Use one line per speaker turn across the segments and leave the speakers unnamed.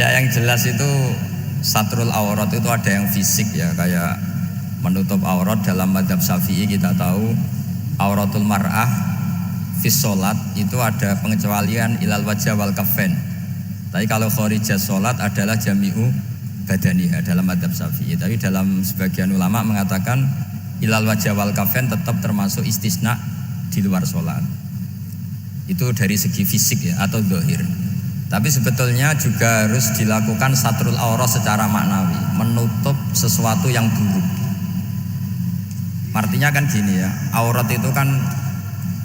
Ya yang jelas itu satrul aurat itu ada yang fisik ya, kayak menutup aurat. Dalam mazhab Syafi'i kita tahu auratul mar'ah fis sholat itu ada pengecualian ilal wajah wal kafain. Tapi kalau kharijah sholat adalah jami'u badaniha dalam mazhab Syafi'i. Tapi dalam sebagian ulama mengatakan ilal wajah wal kafain tetap termasuk istisna di luar sholat. Itu dari segi fisik ya atau zahir. Tapi sebetulnya juga harus dilakukan satrul aurat secara maknawi, menutup sesuatu yang buruk. Artinya kan gini ya, aurat itu kan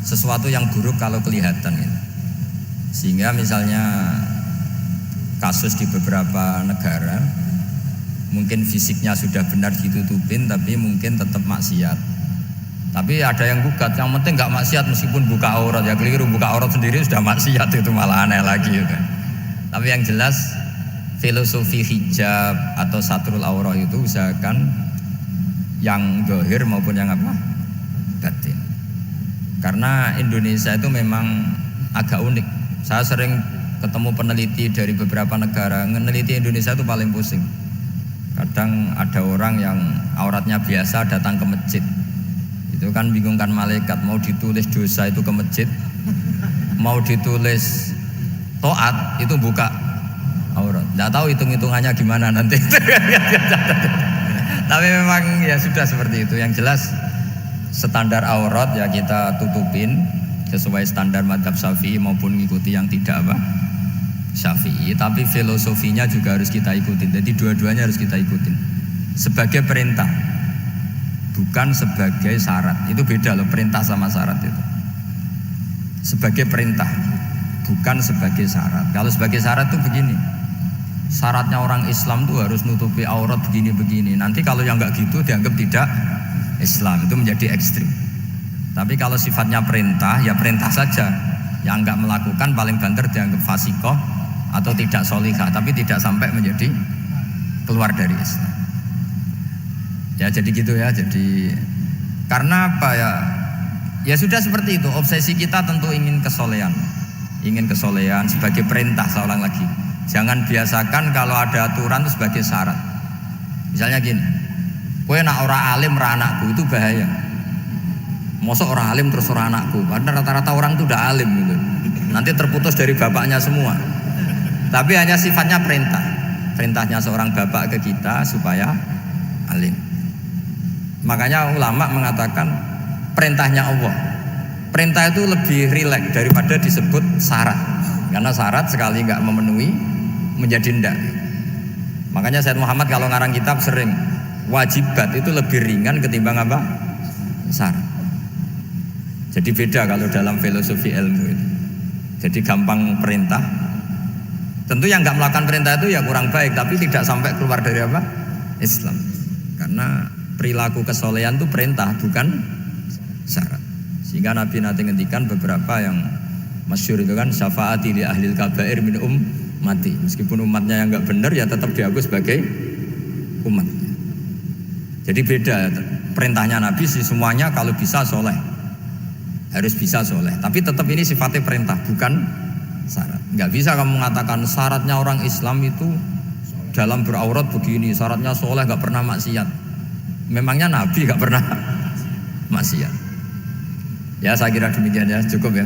sesuatu yang buruk kalau kelihatan ya. Sehingga misalnya kasus di beberapa negara mungkin fisiknya sudah benar ditutupin tapi mungkin tetap maksiat. Tapi ada yang gugat, yang penting nggak maksiat meskipun buka aurat. Ya keliru, buka aurat sendiri sudah maksiat, itu malah aneh lagi ya. Tapi yang jelas filosofi hijab atau satrul aurat itu usahakan yang zahir maupun yang apa? Batin. Karena Indonesia itu memang agak unik. Saya sering ketemu peneliti dari beberapa negara, meneliti Indonesia itu paling pusing. Kadang ada orang yang auratnya biasa datang ke masjid. Itu kan bingungkan malaikat, mau ditulis dosa itu ke masjid, mau ditulis taat itu buka aurat. Nggak tahu hitung-hitungannya gimana nanti. Tapi memang ya sudah seperti itu. Yang jelas standar aurat ya kita tutupin sesuai standar mazhab Syafi'i maupun mengikuti yang tidak apa Syafi'i. Tapi filosofinya juga harus kita ikutin. Jadi dua-duanya harus kita ikutin sebagai perintah, bukan sebagai syarat. Itu beda loh, perintah sama syarat itu. Sebagai perintah, bukan sebagai syarat. Kalau sebagai syarat itu begini, syaratnya orang Islam tuh harus nutupi aurat begini-begini. Nanti kalau yang enggak gitu dianggap tidak Islam, itu menjadi ekstrim. Tapi kalau sifatnya perintah, ya perintah saja. Yang enggak melakukan paling banter dianggap fasikoh atau tidak solihah, tapi tidak sampai menjadi keluar dari Islam. Ya jadi gitu ya. Jadi karena apa ya? Ya sudah seperti itu. Obsesi kita tentu ingin kesolehan. Ingin kesolehan sebagai perintah. Saya ulang lagi, jangan biasakan kalau ada aturan itu sebagai syarat. Misalnya gini, kowe nak ora alim ra anakku, itu bahaya. Mosok orang alim terus orang anakku, karena rata-rata orang itu udah alim gitu. Nanti terputus dari bapaknya semua. Tapi hanya sifatnya perintah. Perintahnya seorang bapak ke kita supaya alim. Makanya ulama mengatakan perintahnya Allah. Perintah itu lebih rileks daripada disebut syarat. Karena syarat sekali nggak memenuhi menjadi ndak. Makanya Sayyid Muhammad kalau ngarang kitab sering wajibat itu lebih ringan ketimbang apa? Syarat. Jadi beda kalau dalam filosofi ilmu itu. Jadi gampang perintah. Tentu yang nggak melakukan perintah itu ya kurang baik, tapi tidak sampai keluar dari apa? Islam. Karena perilaku kesolehan itu perintah, bukan syarat. Sehingga Nabi nanti ngendikan beberapa yang masyhur itu kan, syafaati li ahlil kabair min ummati. Meskipun umatnya yang nggak benar ya tetap diakui sebagai umat. Jadi beda perintahnya Nabi sih, semuanya kalau bisa soleh, harus bisa soleh. Tapi tetap ini sifatnya perintah, bukan syarat. Nggak bisa kamu mengatakan syaratnya orang Islam itu dalam beraurat begini, syaratnya soleh nggak pernah maksiat. Memangnya Nabi nggak pernah maksiat? Ya saya kira demikian ya, cukup ya.